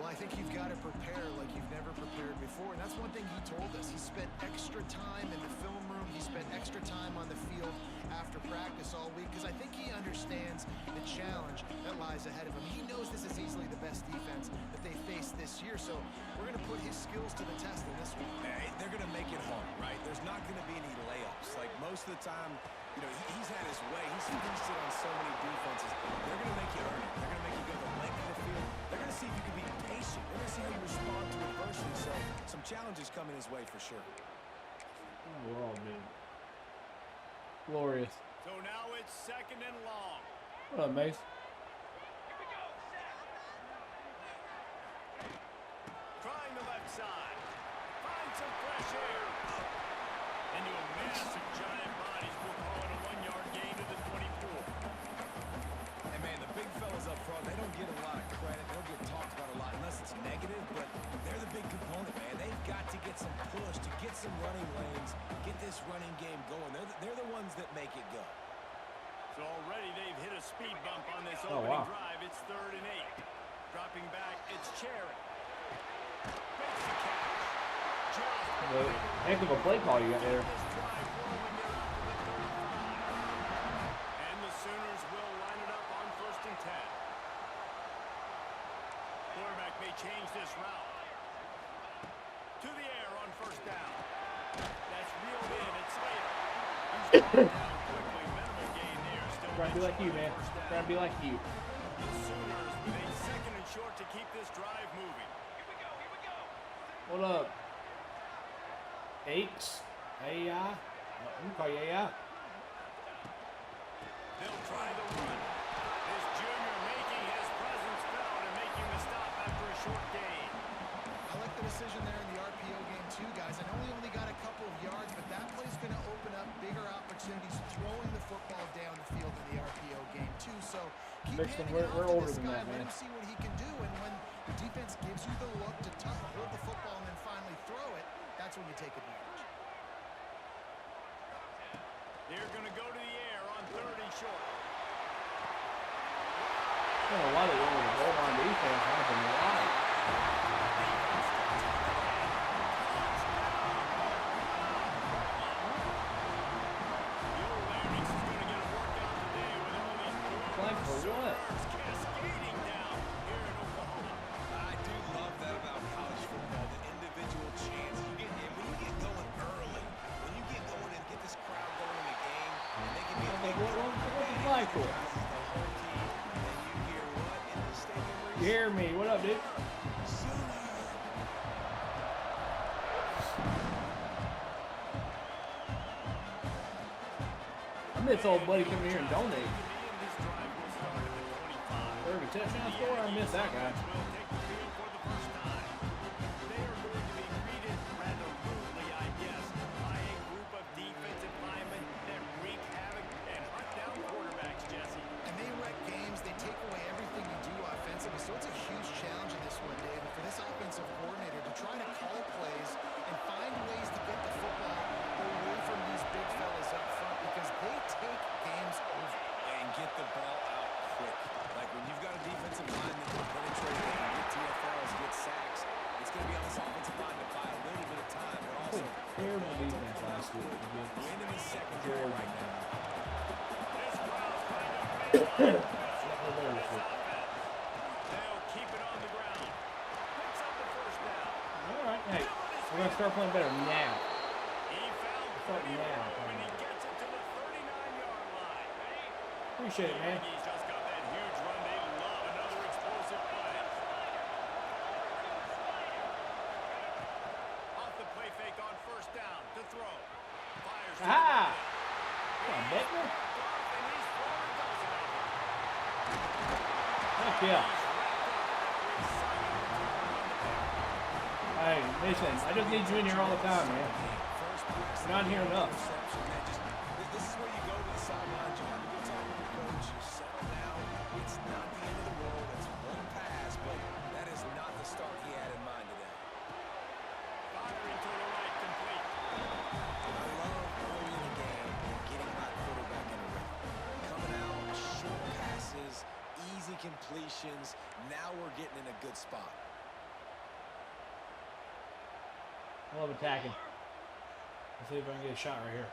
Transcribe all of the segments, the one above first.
I think you've got to prepare like you've never prepared before. And that's one thing he told us. He spent extra time in the film room. He spent extra time on the field after practice all week because I think he understands the challenge that lies ahead of him. He knows this is easily the best defense that they face this year. So we're going to put his skills to the test in this one. Hey, they're going to make it hard, right? There's not going to be any layups. Like most of the time, you know, he's had his way. He's feasted on so many defenses. They're going to make you earn it. They're going to make you go the length of the field. They're going to see if you can be patient. They're going to see how you respond to adversity. So some challenges coming his way for sure. Oh, man. Glorious. So now it's second and long. What up, Mace? Trying the left side. Find some fresh air. Into a massive giant bodies. We'll call it a 1-yard gain to the 24. And man, the big fellas up front, they don't get a lot of credit. They don't get talked about a lot unless it's negative, but they're the big component, man. They've got to get some push, to get some running lanes, get this running game going. They're the ones that make it go. So already they've hit a speed bump on this opening drive. It's 3rd and 8. Dropping back, it's Cherry. Makes the catch. Heck of a play call you got there. And the Sooners will line it up on 1st and 10. Quarterback may change this route. To the air on 1st down. That's reeled in. It's Slater. He's down quickly. Minimal gain there. Still Trying to be like you, man. Trying to be like you. The Sooners with a 2nd and short to keep this drive moving. Here we go. Here we go. What up? Aches? AI? You call you AI. They'll try the run. This junior making his presence felt and making the stop after a short gain. I like the decision there in the RPO game too, guys. I know he only got a couple of yards, but that play's going to open up bigger opportunities throwing the football down the field in the RPO game too. So keep handing it off to this guy, let him see what he can do. And when the defense gives you the look to hold the football and then finally throw it, that's when you take advantage. They're going to go to the air on 3rd and short. A lot of goal line defense happened live. Flag for what? Cascading down here in Oklahoma. I do love that about college football, the individual chance you get in. When you get going early, when you get going and get this crowd going in the game, and they can be a big What's the flag for? You hear me? What up, dude? I miss old buddy coming here and donate. 30 touchdown score? I miss that guy. So it's a huge challenge in this one, Dave, for this offensive coordinator to try to call plays and find ways to get the football away from these big fellas up front because they take games over. And get the ball out quick. Like when you've got a defensive line that can penetrate and get TFLs, get sacks, it's going to be on this offensive line to buy a little bit of time, but also terrible defense last week. win in the secondary right now. Keep it on the ground. Picks up the 1st down. All right, hey. We're gonna start playing better now. He found Start plenty of now. room, and he gets it to the 39-yard line. Appreciate it, man. Aggies just got that huge run. They love another explosive play. Off the play fake on first down to throw. Fires to the Ah! right. Come on, Beckner. And he's throwing those out. Heck yeah. Hey, listen, I just need you in here all the time, man. You're not here enough. This is where you go to the sidelines. You have a good time with your coach. You settle down. It's not the end of the world. It's one pass, but that is not the start he had in mind today. Firing to the right, complete. I love early in the game getting my quarterback in the rhythm. Coming out, short passes, easy completions. Now we're getting in a good spot. I love attacking. Let's see if I can get a shot right here.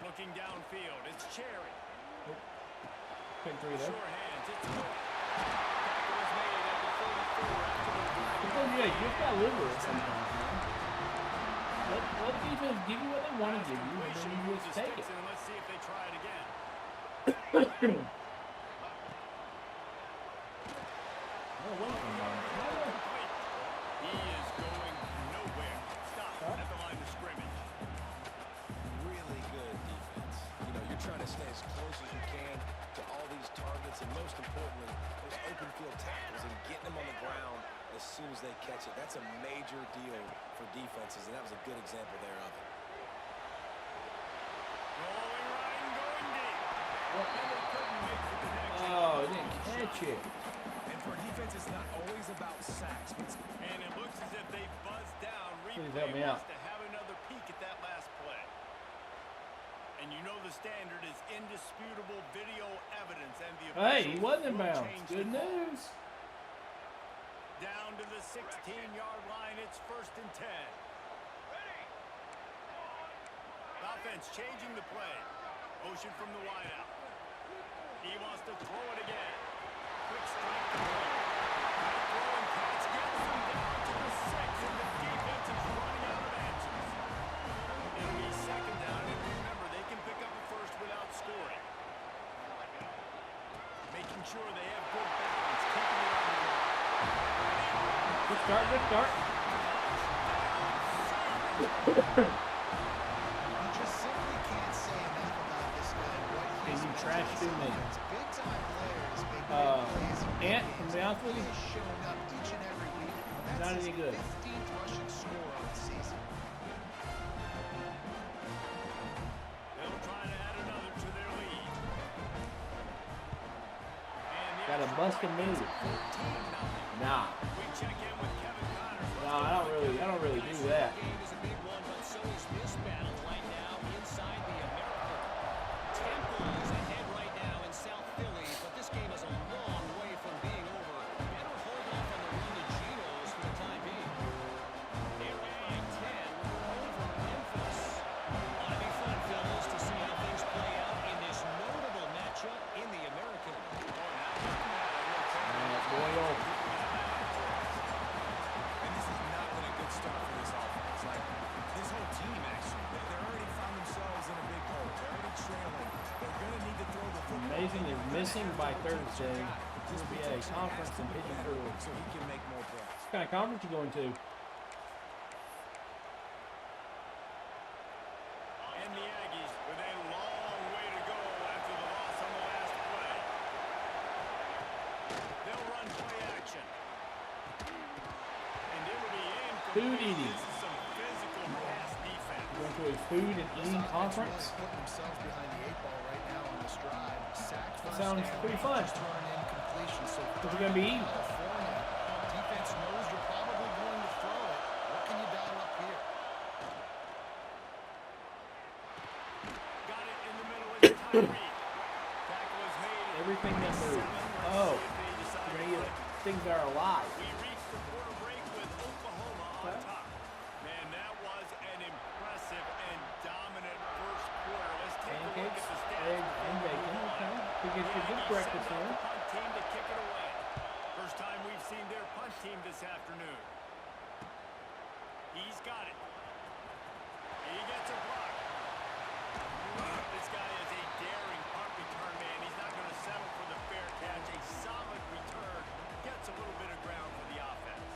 Looking downfield, it's Cherry. Pick three there. Sure hands, it's good. Tackle is made at the 44 after the flag. Yeah, you just gotta live with it sometimes, man. Let defense give you what they want to give you, and then you just take it. And let's see if they try it again. Oh, welcome, man. He is going nowhere. Stop at the line of scrimmage. Really good defense. You know, you're trying to stay as close as you can to all these targets, and most importantly, those open field tackles and getting them on the ground as soon as they catch it. That's a major deal for defenses, and that was a good example there of it. Rolling right and going deep. And they couldn't make the connection. Oh, he didn't catch it. And for defense, it's not always about sacks, but And it looks as if they buzzed down. Please Replay help me out. wants to have another peek at that last play. And you know the standard is indisputable video evidence, and the Hey, he officials wasn't in will bounds. change Good the call. news. Down to the 16-yard line, it's 1st and 10. Offense changing the play. Motion from the wideout. He wants to throw it again. Quick strike to throw. That throw and catch gets him down to the 6, and the defense is running out of answers. It'll be 2nd down, and remember, they can pick up a first without scoring. Making sure they have good balance, keeping it on the ground. Good start, good start. You just simply can't say enough about this guy. What And he's you been trash doing. too many. Big time players make big plays. Ant, from the outfield, He is showing up each and every week. That's not his any good. 15th rushing score on the season. They'll try to add another to their lead. And the Got a extra busted point move. makes it 14-0. Nah. We check in with Kevin Connors. No, I don't really do that. Game is a big one, but so is this battle right now inside the American. Temple is ahead right now in South Philly, but this game is a long way from being over. Better hold off on the run to Geno's for the time being. They're up by 10 over Memphis. Ought to be fun, fellas, to see how things play out in this notable matchup in the American. Boy, and this has not been a good start for this offense. Like, this whole team, actually, they already found themselves in a big hole. They're already trailing. They're going to need to throw the football. Amazing is missing by Thursday. This will be a conference in Pigeon Forge. So he can make more plays. What kind of conference you going to? And the Aggies with a long way to go after the loss on the last play. They'll run play action. And it will be incomplete. Food eating. This is some physical pass defense. Going to a food and eating conference? Really putting themselves behind the 8 ball right now on the stride. Sacked That first sounds down, pretty fun. just throwing in completion. So What you gonna be eating? California, defense knows you're probably going to throw it. What can you dial up here? Got it in the middle. It's Tyree. Tackle is made. Everything that moves. Let's Oh, see if they decide you're to gonna play. get things that are alive. We reached the quarter break with Oklahoma on top. Man, that was an impressive and dominant first quarter. Let's take a look Pancakes, at the stats. eggs, and bacon. Okay. You get your good breakfast Send out in. the punt team to kick it away. First time we've seen their punt team this afternoon. got it. He gets a block. This guy is a daring punt return man. He's not going to settle for the fair catch. A solid return gets a little bit of ground for the offense.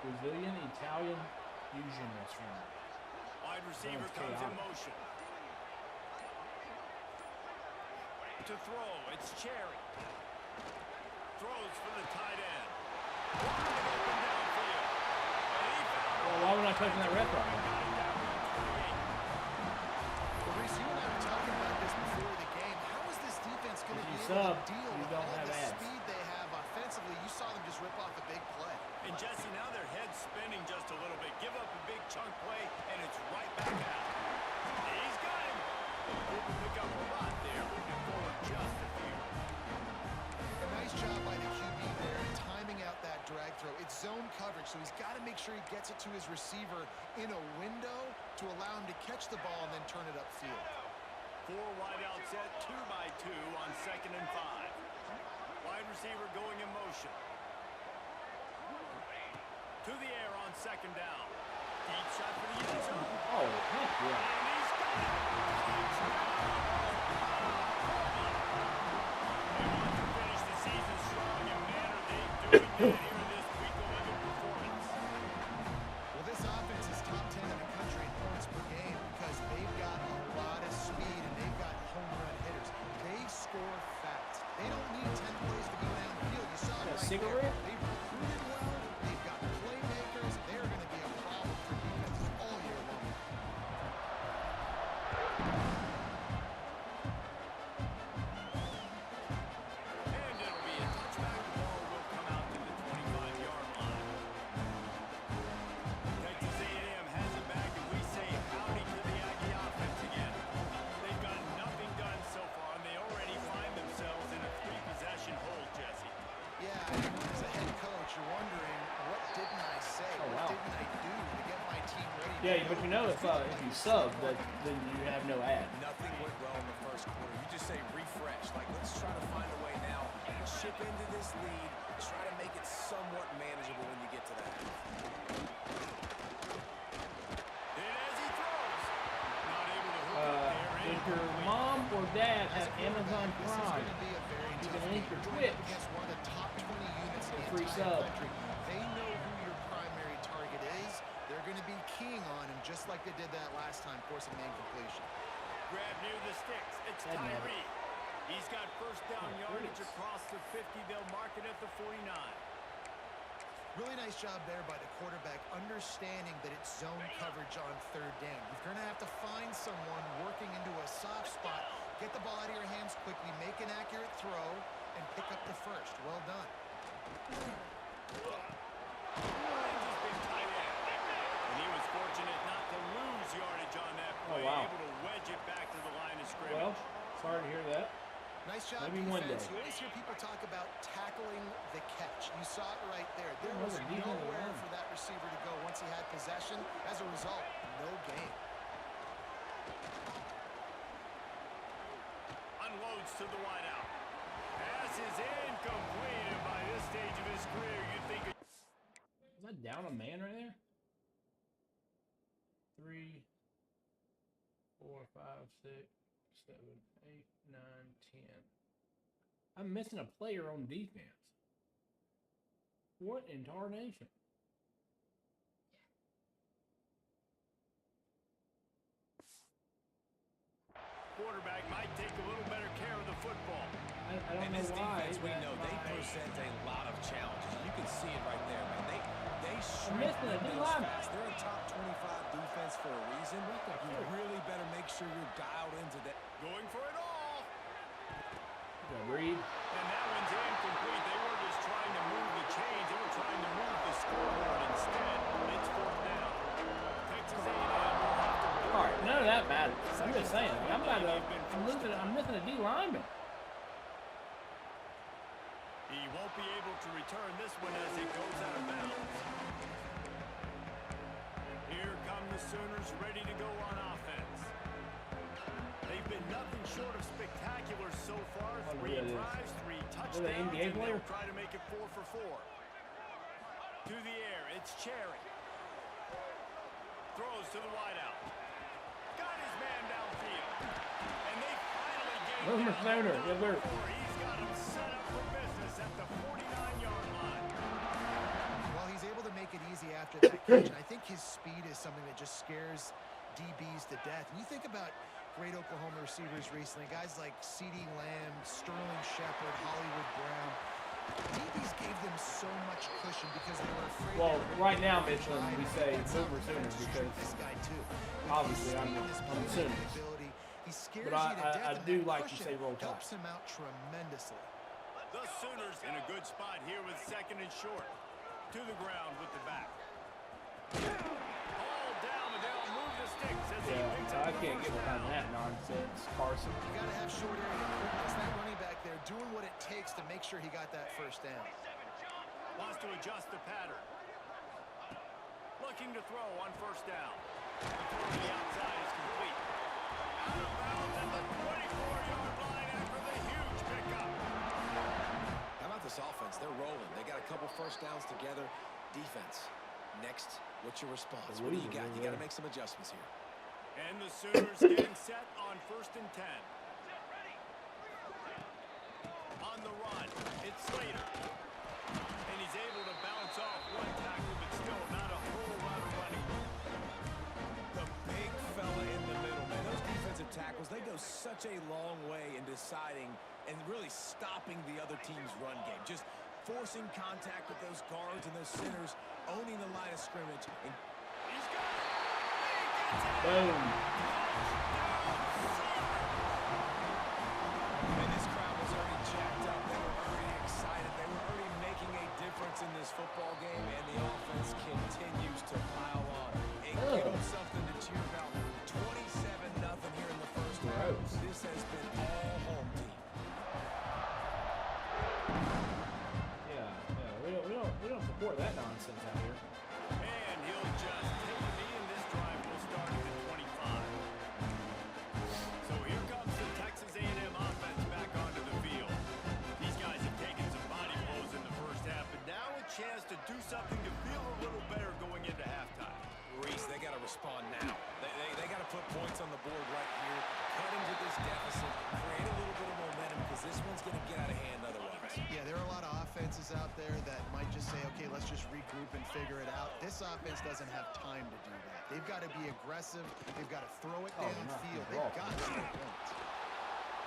Brazilian Italian fusion restaurant. Wide receiver comes in motion. To throw, it's Cherry. Throws for the tight end. Open downfield. Well, why would I touching that ref right now? Well, Reese, you and I were talking about this before the game. How is this defense going to If be you able sub, to deal you with don't all have the ads. speed they have offensively? You saw them just rip off a big play. And Jesse, now their head's spinning just a little bit. Give up a big chunk play, and it's right back out. He's got him. Didn't pick up a lot there, moving forward just a few. A nice job by the QB there, timing out that drag throw. It's zone coverage, so he's got to make sure he gets it to his receiver in a window to allow him to catch the ball and then turn it upfield. 4 wide out set, 2 by 2 on 2nd and 5. Wide receiver going in motion. To the air on 2nd down. Deep shot for the end zone. Oh, heck yeah. And he's got it. They want to finish the season strong, and man, are they doing that here in this Week 11 performance. Well, this offense is top 10 in the country in points per game because they've got a lot of speed and they've got home run hitters. They score fast. They don't need 10 plays to go downfield. You saw it right cigarette? there. They've recruited well. They've got playmakers. They're going to be a problem for defenses all year long. And it'll be a touchback. The ball will come out to the 25-yard line. Texas A&M has it back, and we say howdy to the Aggie offense again. They've got nothing done so far, and they already find themselves in a 3-possession hole, Jesse. Yeah, and as a head coach, you're wondering, what didn't I say? Oh, wow. What didn't I do to get my team ready? Yeah, but you know if you sub, then you have no ad. Nothing went well in the first quarter. You just say refresh. Like, let's try to find a way now. Chip into this lead. Try to make it somewhat manageable when you get to that. And as he throws, not able to hook it there. If your mom or dad have Amazon This is Prime, going to be a very you tough can link game. your You're going Twitch up against one of the top 20 units in the free entire sub. country. They know who your primary target is. They're going to be keying on him just like they did that last time, forcing the incompletion. Grab near the sticks. It's Doesn't matter. Tyree. He's got first down Oh, yardage goodness. across the 50. They'll mark it at the 49. Really nice job there by the quarterback, understanding that it's zone coverage on 3rd down. You're going to have to find someone working into a soft spot, get the ball out of your hands quickly, make an accurate throw, and pick up the first. Well done. Just big tight end. And he was fortunate not to lose yardage on that Oh, play. wow. Able to wedge it back to the line of scrimmage. Well, sorry to hear that. Nice job, Maybe one defense. day. You always hear people talk about tackling the catch. You saw it right there. There Yeah, was another defensive nowhere line. for that receiver to go once he had possession. As a result, no gain. Unloads to the wideout. Pass is incomplete, and by this stage of his career, you'd think Is that down a man right there? 3, 4, 5, 6, 7, 8, 9, 10. I'm missing a player on defense. What in tarnation? quarterback might take a little better care of the football. I don't And know this why. defense, we that know they my- present a lot of challenges. You can see it right there, man. They missing shrink a D windows lineman. fast. They're a top 25 defense for a reason. You really better make sure you're dialed into that. Going for it all. Yeah, Reed. And that one's incomplete. They were just trying to move the chains. They were trying to move the scoreboard instead. It's 4th down. Texas A&M will have to All right, none of that matters. I'm just saying. I'm missing a D lineman. He won't be able to return this one as it goes out of bounds. Here come the Sooners ready to go on offense. They've been nothing short of spectacular spectacular so far. Oh, 3 yeah, it is. drives, 3 touchdowns, Is that an NBA and player? they'll try to make it 4 for 4. To the air, it's Cherry. Throws to the wideout. Got his man downfield. And they finally gained Those are Sooner. Yes, sir. He's got him set up for business at the 49-yard line. Well, he's able to make it easy after that catch, and I think his speed is something that just scares DBs to death. And you think about great Oklahoma receivers recently, guys like CeeDee Lamb, Sterling Shepard, Hollywood Brown. DBs gave them so much cushion because they were afraid. Well, they were right gonna now, get Midland, tried. we say That's Boomer how Sooner defenses because treat this guy too. obviously I'm His assuming. ability, he scares But you to death, I and do that like to cushion say roll helps tide. him out tremendously. The Sooners in a good spot here with 2nd and short. To the ground with the back. All down, but they'll move the sticks as he Yeah, picks so up I the can't first get behind down. that nonsense, Carson. You got to have short area quickness. That running back there doing what it takes to make sure he got that first down. Wants to adjust the pattern. Looking to throw on 1st down. The throw to the outside is complete. Out of bounds at the 24-yard line after the huge pickup. How about this offense? They're rolling. They got a couple first downs together. Defense. Next, what's your response? What do you got? You got to make some adjustments here. And the Sooners getting set on 1st and 10. On the run, it's Slater. And he's able to bounce off one tackle, but still not a whole lot of running room. The big fella in the middle, man. Those defensive tackles, they go such a long way in deciding and really stopping the other team's run game. Just forcing contact with those guards and those centers, owning the line of scrimmage. And He's got it. He gets it. Boom. And this crowd was already jacked up. They were already excited. They were already making a difference in this football game, and the offense continues to pile on. And give them something to cheer about. 27-0 here in the first half. This has been all home team. Yeah, we don't support that nonsense out here. And he'll just take a knee, and this drive will start at the 25. So here comes the Texas A&M offense back onto the field. These guys have taken some body blows in the first half, but now a chance to do something to feel a little better going into halftime. Reese, they got to respond now. They got to put points on the board right here, cut into this deficit, create a little bit of momentum, because this one's going to get out of hand otherwise. Yeah, there are a lot of offenses out there that might just say, okay, let's just regroup and figure it out. This offense doesn't have time to do that. They've got to be aggressive. They've got to throw it downfield. They've got to score points.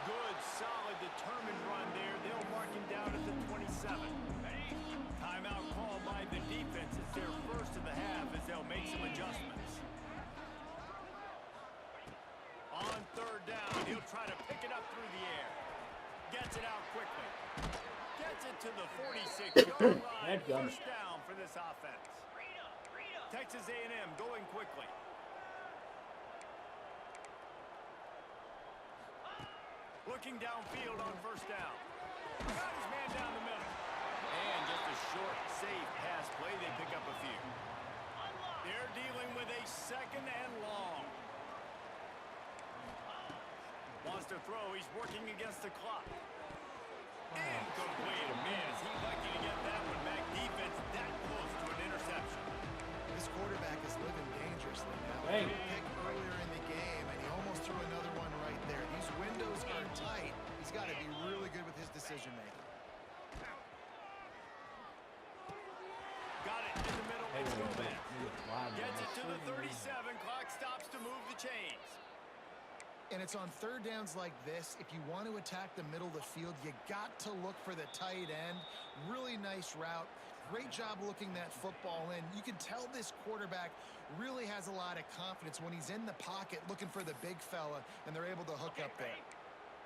Good, solid, determined run there. They'll mark him down at the 27. Timeout called by the defense. It's their first of the half as they'll make some adjustments. On 3rd down, he'll try to pick it up through the air. Gets it out quickly. Gets it to the 46-yard line. First down for this offense. Texas A&M going quickly. Looking downfield on 1st down. Got his man down the middle. And just a short, safe pass play. They pick up a few. They're dealing with a 2nd and long. Wants to throw. He's working against the clock. Incomplete. Man, is he lucky to get that one back. Defense that close to an interception. This quarterback is living dangerously now. Dang. Pick earlier in the game, and he almost threw another one right there. These windows are tight. He's got to be really good with his decision-making. Got it in the middle. It's Gomez. Gets it to the 37. Clock stops to move the chains. And it's on 3rd downs like this. If you want to attack the middle of the field, you got to look for the tight end. Really nice route. Great job looking that football in. You can tell this quarterback really has a lot of confidence when he's in the pocket looking for the big fella, and they're able to hook up there.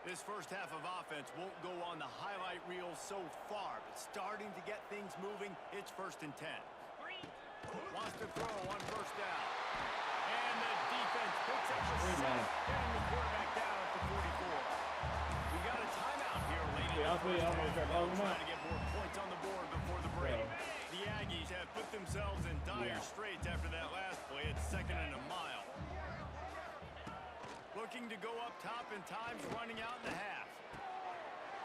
This first half of offense won't go on the highlight reel so far, but starting to get things moving. It's 1st and 10. Wants to throw on 1st down. And the defense picks up the sack, getting the quarterback down at the 44. We got a timeout here late in the first half. Trying to get more points on the board before the break. The Aggies have put themselves in dire straits after that last play. It's 2nd and a mile. Looking to go up top, and time's running out in the half.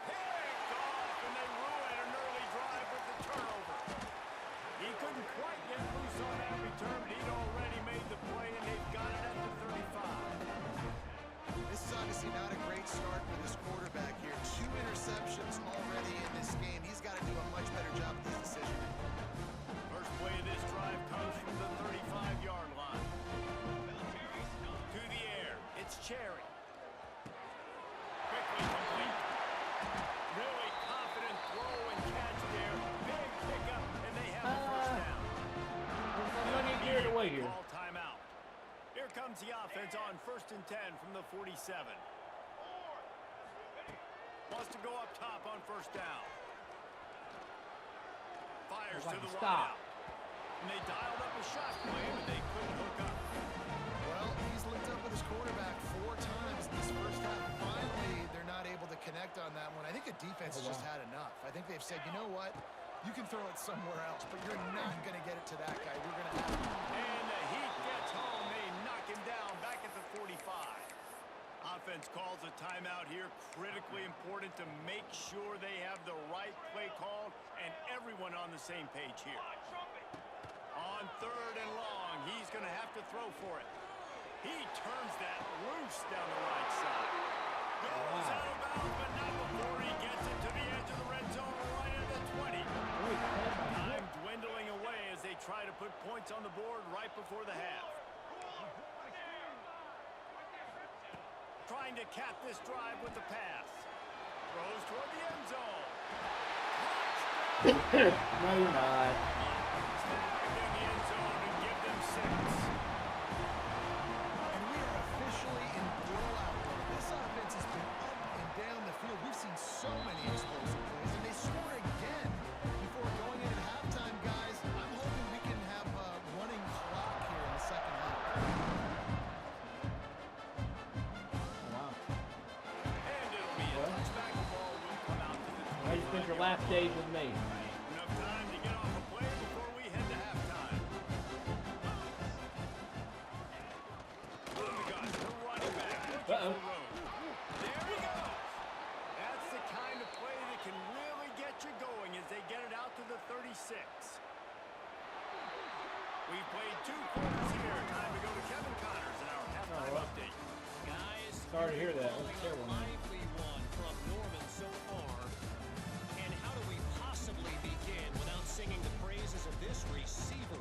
Picked off, and they ruin an early drive with the turnover. He couldn't quite get loose on that return, but he'd already made the play, and they've got it at the 35. This is obviously not a great start for this quarterback here. 2 interceptions already in this game. He's got to do a much better job with his decision. First play of this drive comes from the 35-yard line. To the air, it's Cherry. Quickly complete. Really confident throw and catch there. Big pickup, and they have the first down. I'm not getting carried away here. Ball timeout. Here comes the offense on 1st and 10 from the 47. Wants to go up top on 1st down. Fires to the stop. wideout. And they dialed up a shot play, but they couldn't hook up. Well, he's linked up with his quarterback 4 times in this first half. Finally, they're not able to connect on that one. I think the defense has just had enough. I think they've said, you know what? You can throw it somewhere else, but you're not going to get it to that guy. We're going to have him. And the heat gets home. They knock him down back at the 45. Offense calls a timeout here. Critically important to make sure they have the right play called and everyone on the same page here. On 3rd and long, he's going to have to throw for it. He turns that loose down the right side. Goes out of bounds, but not before he gets it to the edge of the red zone right at the 20. Time dwindling away as they try to put points on the board right before the half. Trying to cap this drive with the pass. Throws toward the end zone. No, you're not. Snagged in the end zone and give them 6. And we are officially in blowout mode. This offense has been up and down the field. We've seen so many explosive plays, and they scored again before going in at halftime, guys. I'm hoping we can have a running clock here in the second half. Wow. And it'll be a touchback. The ball will come out to the 20. How you spend your last days with me? Enough time to get off a play before we head to halftime. Boom, the guys, the running back. Uh-oh. There he goes. That's the kind of play that can really get you going as they get it out to the 36. We've played 2 quarters here. Time to go to Kevin Connors in our halftime update. Guys, Sorry to hear that. That's going terrible, a man. lively one from Norman so far. And how do we possibly begin without singing the praises of this receiver?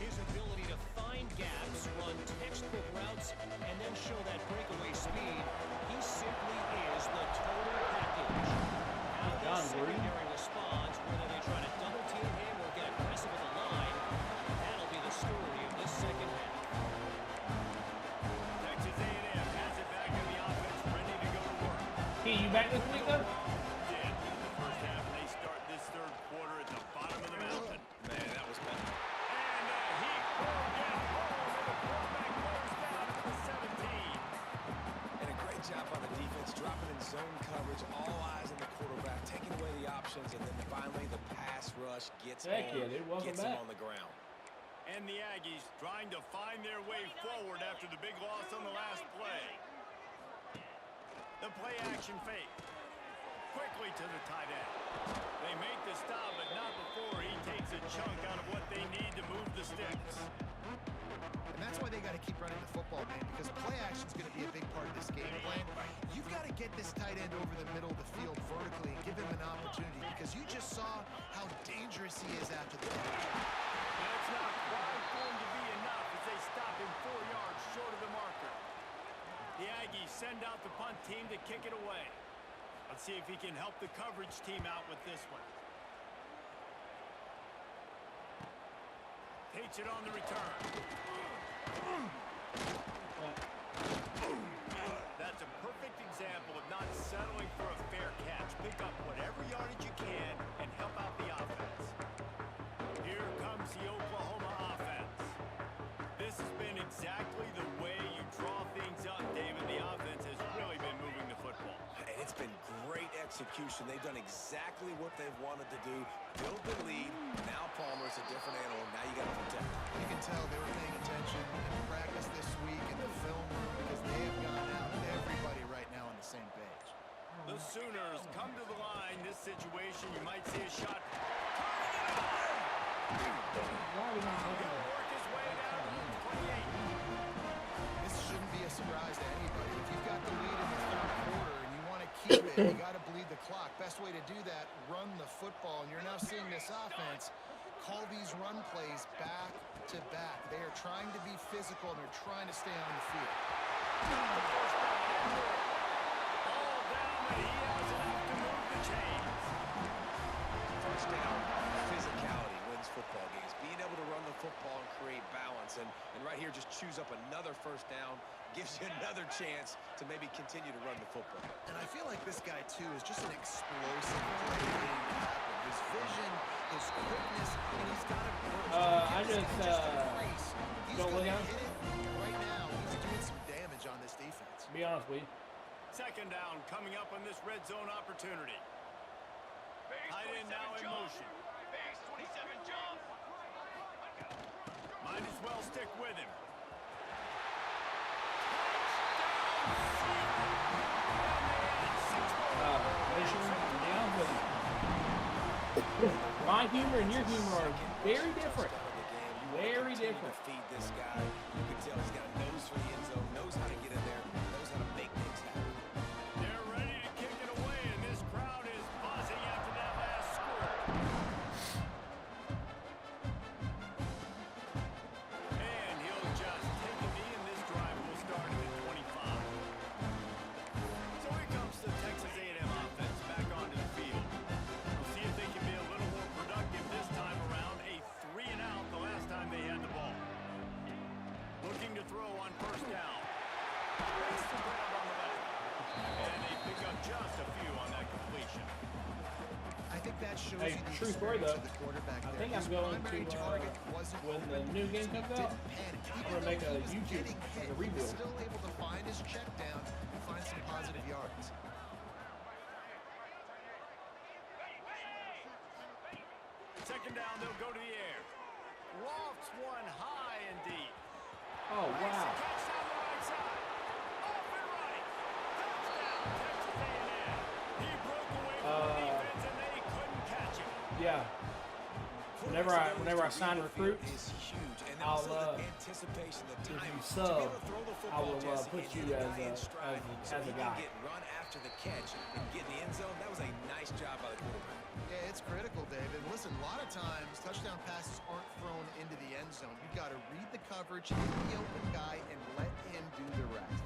His ability to find gaps, run textbook routes, and then show that breakaway speed. He simply is the total package. How his secondary responds, whether they try to double team him or get aggressive with the line, that'll be the story of this second half. Texas A&M has it back in the offense, ready to go to work. Hey, you back this week, though? Did in the first half, and they start this 3rd quarter at the bottom of the mountain. Man, that was bad. And he will get home, and the quarterback goes down to the 17. And a great job by the defense, dropping in zone coverage, all eyes on the quarterback, taking away the options, and then finally the pass rush gets Heck home, yeah, dude. Welcome gets him back. on the ground. And the Aggies trying to find their way forward after the big loss on the last play. The play action fake. Quickly to the tight end. They make the stop, but not before he takes a chunk out of what they need to move the sticks. And that's why they got to keep running the football, man, because play action is going to be a big part of this game plan. You've got to get this tight end over the middle of the field vertically and give him an opportunity, because you just saw how dangerous he is after the catch. That's not quite going to be enough as they stop him 4 yards short of the marker. The Aggies send out the punt team to kick it away. Let's see if he can help the coverage team out with this one. Takes it on the return. That's a perfect example of not settling for a fair catch. Pick up whatever yardage you can and help out the offense. Here comes the Oklahoma offense. This has been exactly the way you draw things up, David. The offense has really been moving the football. And it's been great execution. They've done exactly what they've wanted to do. Build the lead. Now Palmer's a different animal. Now you got to protect him. You can tell they were paying attention in practice this week in the film room, because they have gone out with everybody right now on the same page. The Sooners come to the motion. You might see a shot. Why are we not taking He'll it? work his way down to the 28. This shouldn't be a surprise to anybody. If you've got the lead in the third quarter and you want to keep it, you got to bleed the clock. Best way to do that, run the football. And you're now seeing this offense call these run plays back to back. They are trying to be physical and they're trying to stay on the field. Got the first down. All down, but he has enough to move the chains. First down, physicality wins football games. Being able to run the football and create balance. And right here, just choose up another first down. Gives you another chance to maybe continue to run the football. And I feel like this guy, too, is just an explosive play waiting to happen. His vision, his quickness, and he's got it. I just, don't look at him. Right now, he's doing some damage on this defense. Be honest with you. Second down coming up on this red zone opportunity. Tight end now in motion. Might as well stick with him. My humor and your humor are very different. Very different. Feed this guy. You can tell he's got a nose for the end zone, knows how to get in there, knows how to make things happen. They're ready to kick it away, and this crowd is buzzing after that last score. And he'll just take a knee, and this drive will start at the 25. So here comes the Texas A&M offense back onto the field. We'll see if they can be a little more productive this time around. A 3-and-out the last time they had the ball. Looking to throw on first down. Makes the grab on the left. And they pick up just a few on that completion. I think that shows Hey, you the true story, experience though. of the quarterback I there. think I'm His going primary to, target wasn't when the open. new game comes He out, didn't panic. I'm Even gonna make though a he was YouTube, getting hit, like a he was rebuild. still able to find his check down and find some positive yards. Second down, they'll go to the air. Lofts one high and deep. Oh, Makes wow. the catch down the right side. Off and right. Touchdown, Texas A&M. He broke away from the defense and they couldn't catch him. Yeah. Whenever I sign recruits, is huge. And then I'll, also the anticipation, the if time you to be sub, able to throw the I football, will Jesse, put and you hit as guy in a- stride, as so a he guy. can get run after the catch and get in the end zone. That was a nice job by the quarterback. Yeah, it's critical, David. Listen, a lot of times touchdown passes aren't thrown into the end zone. You've got to read the coverage, hit the open guy, and let him do the rest.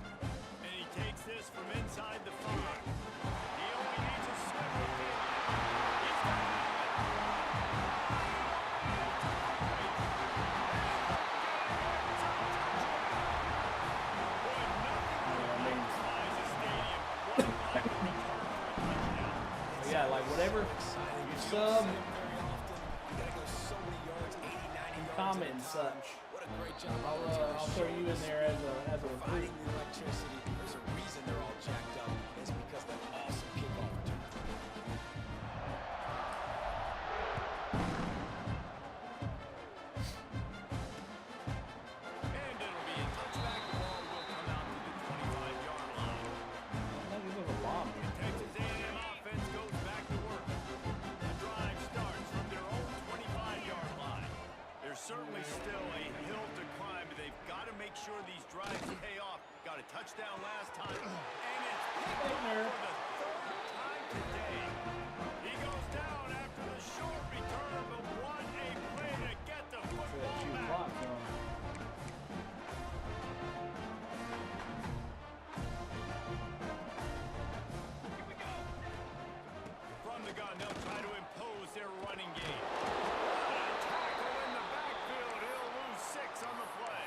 And he takes this from inside the 5. He only needs a swivel field. He's got it. Boy, nothing electrifies a stadium quite like a return for a touchdown. Yeah, like whatever you sub, comment and such, I'll throw you in there as a recruit. Providing the electricity, there's a reason they're all jacked up. It's because of that awesome kickoff return. And it'll be a touchback. The ball will come out to the 25-yard line. That was a bomb. Texas A&M offense goes back to work. The drive starts from their own 25-yard line. There's certainly still a hill to climb, but they've got to make sure these drives pay off. Got a touchdown last time, and it's picked up for the third time today. He goes down after the short return, but what a play to get the football back. From the gun, they'll try to impose their running game. What a tackle in the backfield. He'll lose 6 on the play.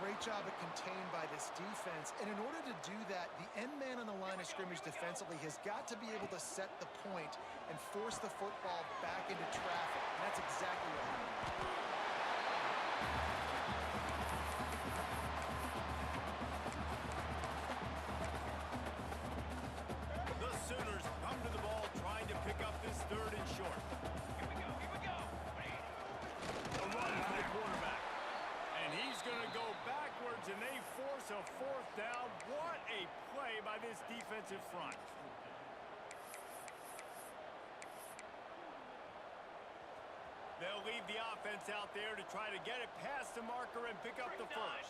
Great job at contained by this defense. And in order to do that, the end man on the line of scrimmage defensively has got to be able to set the point and force the football back into traffic. And that's exactly what happened. The Sooners come to the ball trying to pick up this 3rd and short. Here we go. A run for the quarterback. And he's going to go backwards, and they force a 4th down. What a play by this defensive front. They'll leave the offense out there to try to get it past the marker and pick up the first.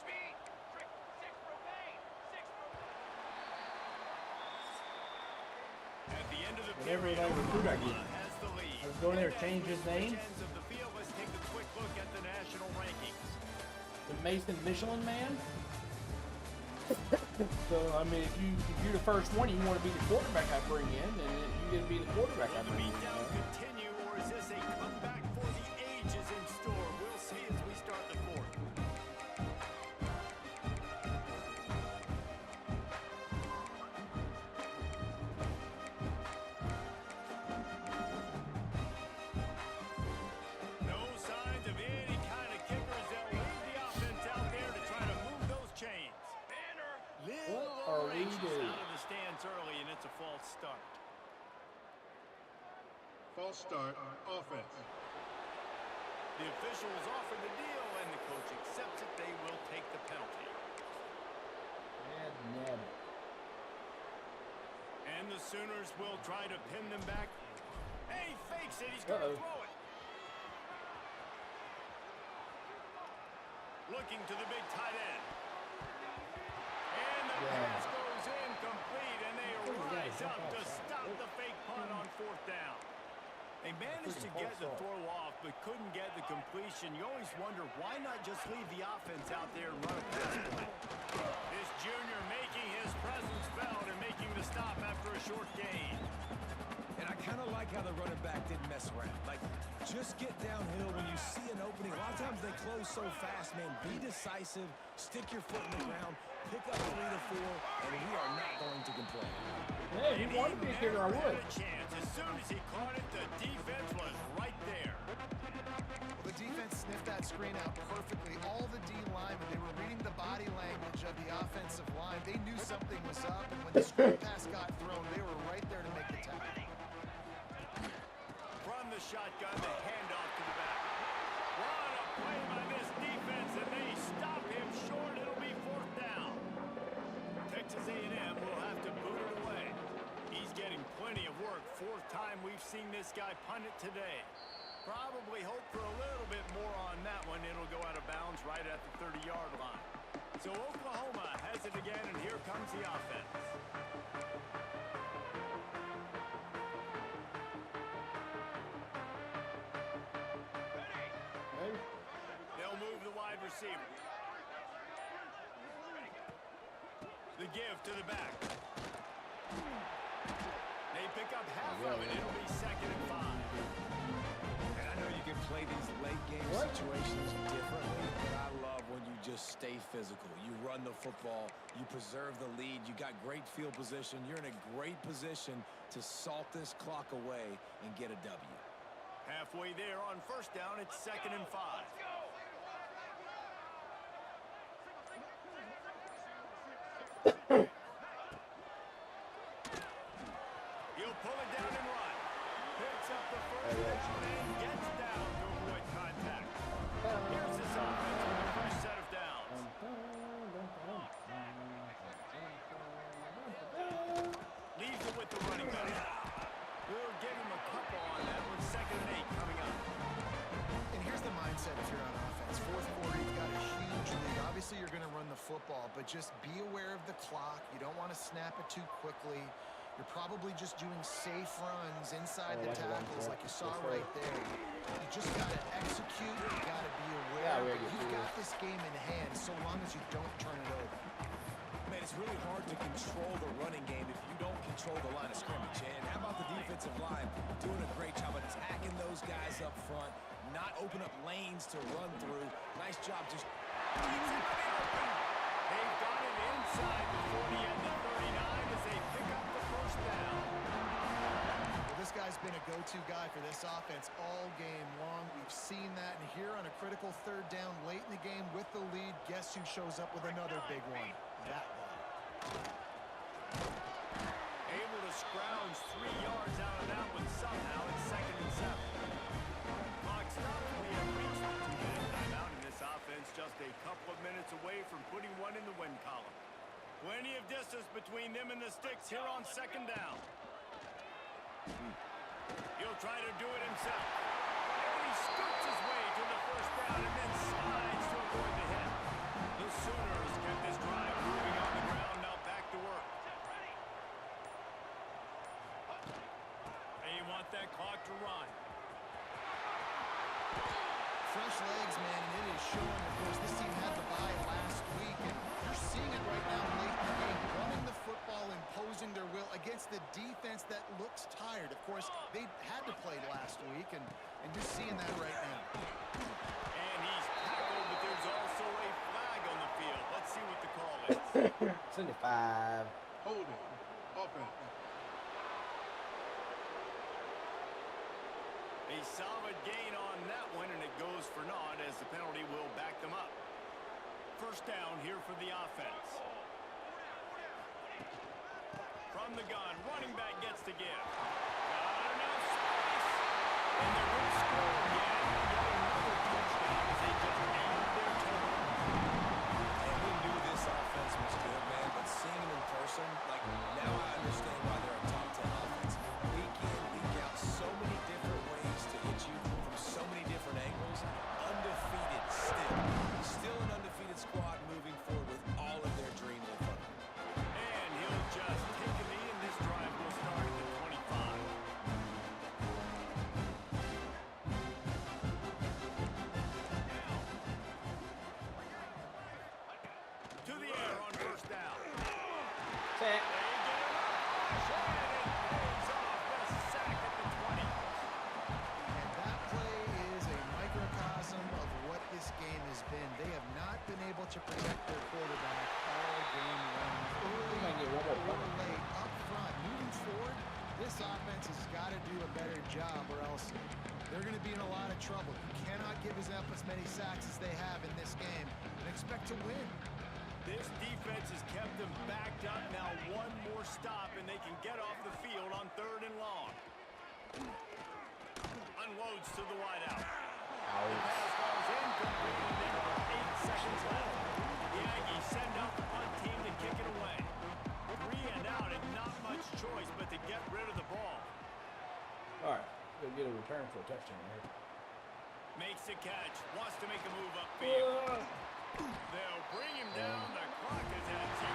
At the end of the Whenever period, they recruit, I Oklahoma has the lead. I was going there to change his name. Ends of the field. Let's take a quick look at the national rankings. The Mason Michelin Man. So I mean, if you're the first one, you want to be the quarterback I bring in, and you're going to be the quarterback I Will the bring in. beatdown continue, or is this a comeback for the ages in store? We'll see as we start the fourth. No signs of any kind of kickers. They'll leave the offense out there to try to move those chains. What are we doing? Out of the stands early, and it's a false start. False start, offense. The officials offer the deal, and the coach accepts it. They will take the penalty. And the Sooners will try to pin them back. Hey, he fakes it. He's going to throw it. Looking to the big tight end. And the pass goes incomplete, and they rise up to stop the fake punt on fourth down. They managed to get the throw off, but couldn't get the completion. You always wonder, why not just leave the offense out there and run a pass play? This junior making his presence felt and making the stop after a short gain. And I kind of like how the running back didn't mess around. Like, just get downhill when you see an opening. A lot of times they close so fast, man. Be decisive, stick your foot in the ground, pick up 3 to 4, and we are not going to complain. Hey, if you wanted me here, I would. A chance. As soon as he caught it, the defense was right there. Well, the defense sniffed that screen out perfectly. All the D linemen, they were reading the body language of the offensive line. They knew something was up, and when the screen pass got thrown, they were right there to make the tackle. From the shotgun, the handoff to the back. What a play by this defense, and they stop him short. It'll be fourth down. Texas A&M will have to boot it away. He's getting plenty of work. Fourth time we've seen this guy punt it today. Probably hope for a little bit more on that one. It'll go out of bounds right at the 30-yard line. So Oklahoma has it again, and here comes the offense. They'll move the wide receiver. The give to the back. They pick up half of it. It'll be 2nd and 5. And I know you can play these late game situations differently, but I love when you just stay physical. You run the football, you preserve the lead, you got great field position, you're in a great position to salt this clock away and get a W. Halfway there on first down, it's 2nd and 5. He'll pull it down and run. Picks up the first down and gets down to avoid contact. Here's his offense with the first set of downs. Leaves it with the running back. We'll give him a couple on that one. 2nd and 8 coming up. And here's the mindset if you're on offense. Fourth quarter, you've got a huge lead. Obviously, you're going to run the football, but just be aware of the clock. You don't want to snap it too quickly. You're probably just doing safe runs inside the tackles like you saw right there. You just got to execute. You got to be aware. You've got this game in hand so long as you don't turn it over. Man, it's really hard to control the running game if you don't control the line of scrimmage. And how about the defensive line doing a great job attacking those guys up front, not open up lanes to run through. Nice job just... They've got it inside the 40 and the 39 as they pick up the first down. Well, this guy's been a go-to guy for this offense all game long. We've seen that, and here on a critical 3rd down late in the game with the lead, guess who shows up with another big one? That guy. Able to scrounge 3 yards out of that one somehow. It's 2nd and 7. Clock stopped. We have reached the 2-minute timeout, and this offense just a couple of minutes away from putting one in the win column. Plenty of distance between them and the sticks here on 2nd down. He'll try to do it himself. And he scoots his way to the first down and then slides to avoid the hit. The Sooners kept this drive moving on the ground. Now back to work. They want that clock to run. Fresh legs, man, and it is showing. Of course, this team had the bye last week, and you're seeing it right now late in the game, running the football, imposing their will against the defense that looks tired. Of course, they had to play last week, and you're seeing that right now. And he's tackled, but there's also a flag on the field. Let's see what the call is. 75. Holding. Offense. A solid gain on that one, and it goes for naught as the penalty will back them up. First down here for the offense. From the gun, running back gets to give. Got enough space. And they're going to score again. Get another touchdown as they just nailed their total. And we knew this offense was good, man, but seeing them in person, like, now I understand why they're a top 10 offense. Week in, week out, so many different ways to hit you from so many different angles. Undefeated still. Still an undefeated squad moving forward with all of their dreams in front of them. And he'll just take a knee, and this drive will start at the 25. To the air on first down. Sack. They get it off. And it pays off the sack at the 20. And that play is a microcosm of what this game has been. They have not been able to protect their quarterback all game long. Might get one more Early or point. late up front. Moving forward, this offense has got to do a better job or else they're going to be in a lot of trouble. You cannot give as many sacks as they have in this game and expect to win. This defense has kept them backed up. Now one more stop, and they can get off the field on 3rd and long. Unloads to the wideout. The pass falls incomplete, and there are 8 seconds left. The Aggies send out the punt team to kick it away. 3 and out, and not much choice but to get rid of the ball. All right. We'll get a return for a touchdown here. Makes the catch. Wants to make a move upfield. They'll bring him down. The clock is at 0.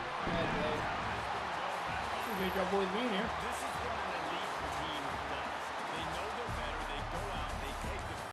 Great job, boys, being here. This is what an